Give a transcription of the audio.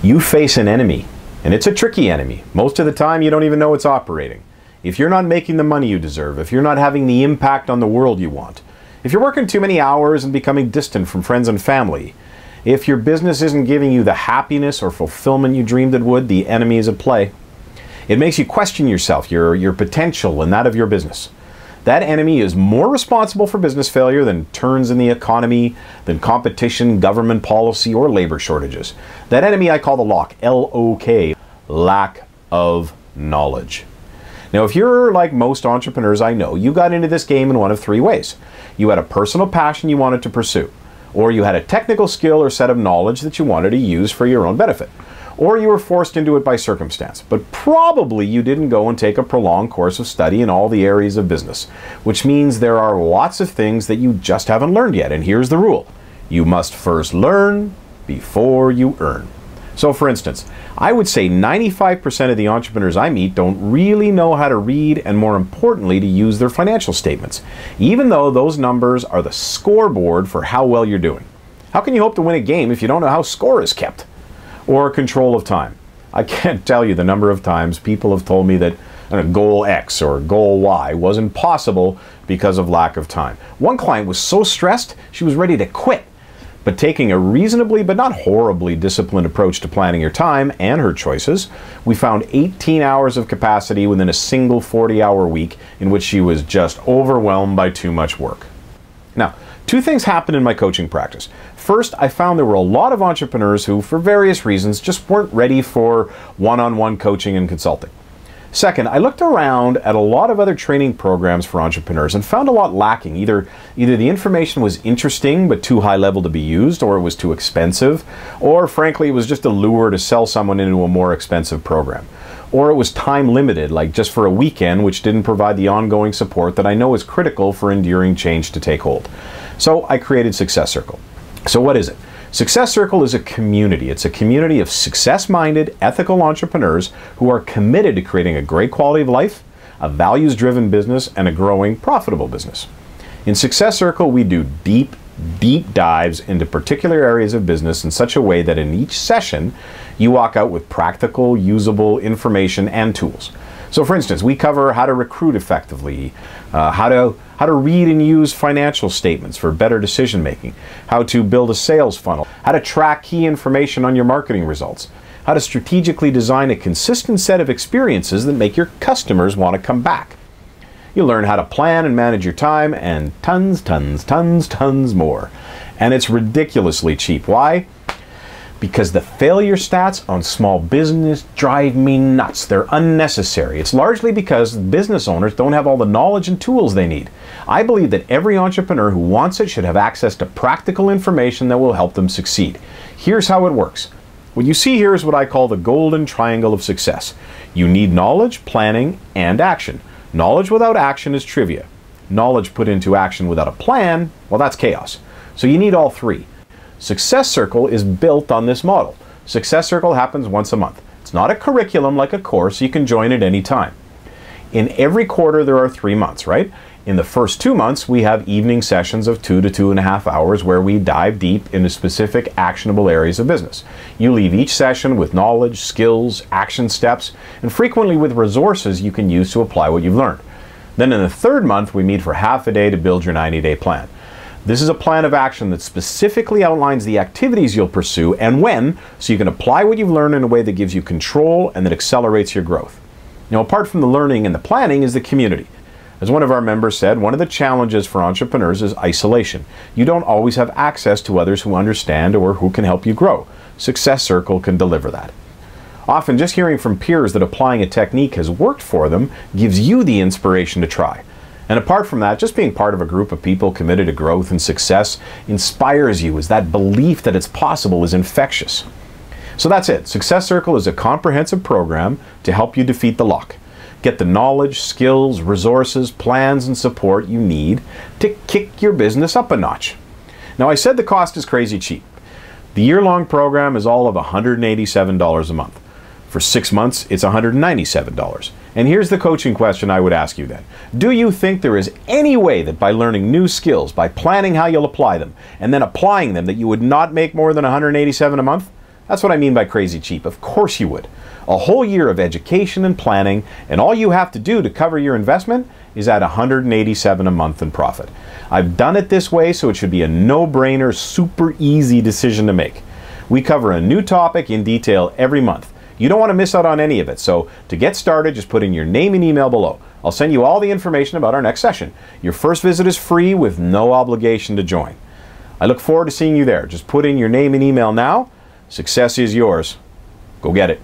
You face an enemy, and it's a tricky enemy. Most of the time, you don't even know it's operating. If you're not making the money you deserve, if you're not having the impact on the world you want, if you're working too many hours and becoming distant from friends and family, if your business isn't giving you the happiness or fulfillment you dreamed it would, the enemy is at play. It makes you question yourself, your potential, and that of your business. That enemy is more responsible for business failure than turns in the economy, than competition, government policy, or labor shortages. That enemy I call the LOCK, L-O-K, lack of knowledge. Now, if you're like most entrepreneurs I know, you got into this game in one of three ways. You had a personal passion you wanted to pursue, or you had a technical skill or set of knowledge that you wanted to use for your own benefit, or you were forced into it by circumstance. But probably you didn't go and take a prolonged course of study in all the areas of business, which means there are lots of things that you just haven't learned yet. And here's the rule. You must first learn before you earn. So for instance, I would say 95% of the entrepreneurs I meet don't really know how to read and, more importantly, to use their financial statements, even though those numbers are the scoreboard for how well you're doing. How can you hope to win a game if you don't know how score is kept? Or control of time. I can't tell you the number of times people have told me that goal X or goal Y wasn't possible because of lack of time. One client was so stressed she was ready to quit. But taking a reasonably but not horribly disciplined approach to planning her time and her choices, we found 18 hours of capacity within a single 40-hour week in which she was just overwhelmed by too much work. Now, two things happened in my coaching practice. First, I found there were a lot of entrepreneurs who, for various reasons, just weren't ready for one-on-one coaching and consulting. Second, I looked around at a lot of other training programs for entrepreneurs and found a lot lacking. Either the information was interesting but too high level to be used, or it was too expensive, or frankly it was just a lure to sell someone into a more expensive program. Or it was time limited, like just for a weekend, which didn't provide the ongoing support that I know is critical for enduring change to take hold. So I created Success Circle. So what is it? Success Circle is a community. It's a community of success-minded, ethical entrepreneurs who are committed to creating a great quality of life, a values-driven business, and a growing, profitable business. In Success Circle, we do deep dives into particular areas of business in such a way that in each session, you walk out with practical, usable information and tools. So for instance, we cover how to recruit effectively, how to read and use financial statements for better decision making, how to build a sales funnel, how to track key information on your marketing results, how to strategically design a consistent set of experiences that make your customers want to come back. You'll learn how to plan and manage your time and tons more. And it's ridiculously cheap. Why? Because the failure stats on small business drive me nuts. They're unnecessary. It's largely because business owners don't have all the knowledge and tools they need. I believe that every entrepreneur who wants it should have access to practical information that will help them succeed. Here's how it works. What you see here is what I call the golden triangle of success. You need knowledge, planning, and action. Knowledge without action is trivia. Knowledge put into action without a plan, well, that's chaos. So you need all three. Success Circle is built on this model. Success Circle happens once a month. It's not a curriculum like a course. You can join at any time. In every quarter, there are 3 months, right? In the first 2 months, we have evening sessions of 2 to 2.5 hours where we dive deep into specific actionable areas of business. You leave each session with knowledge, skills, action steps, and frequently with resources you can use to apply what you've learned. Then in the third month, we meet for half a day to build your 90-day plan. This is a plan of action that specifically outlines the activities you'll pursue and when, so you can apply what you've learned in a way that gives you control and that accelerates your growth. Now, apart from the learning and the planning is the community. As one of our members said, one of the challenges for entrepreneurs is isolation. You don't always have access to others who understand or who can help you grow. Success Circle can deliver that. Often, just hearing from peers that applying a technique has worked for them gives you the inspiration to try. And apart from that, just being part of a group of people committed to growth and success inspires you, as that belief that it's possible is infectious. So that's it. Success Circle is a comprehensive program to help you defeat the lock. Get the knowledge, skills, resources, plans, and support you need to kick your business up a notch. Now, I said the cost is crazy cheap. The year-long program is all of $187 a month. For 6 months, it's $197. And here's the coaching question I would ask you then. Do you think there is any way that by learning new skills, by planning how you'll apply them, and then applying them, that you would not make more than $187 a month? That's what I mean by crazy cheap. Of course you would. A whole year of education and planning, and all you have to do to cover your investment is at $187 a month in profit. I've done it this way, so it should be a no-brainer, super easy decision to make. We cover a new topic in detail every month. You don't want to miss out on any of it, so to get started, just put in your name and email below. I'll send you all the information about our next session. Your first visit is free with no obligation to join. I look forward to seeing you there. Just put in your name and email now. Success is yours. Go get it.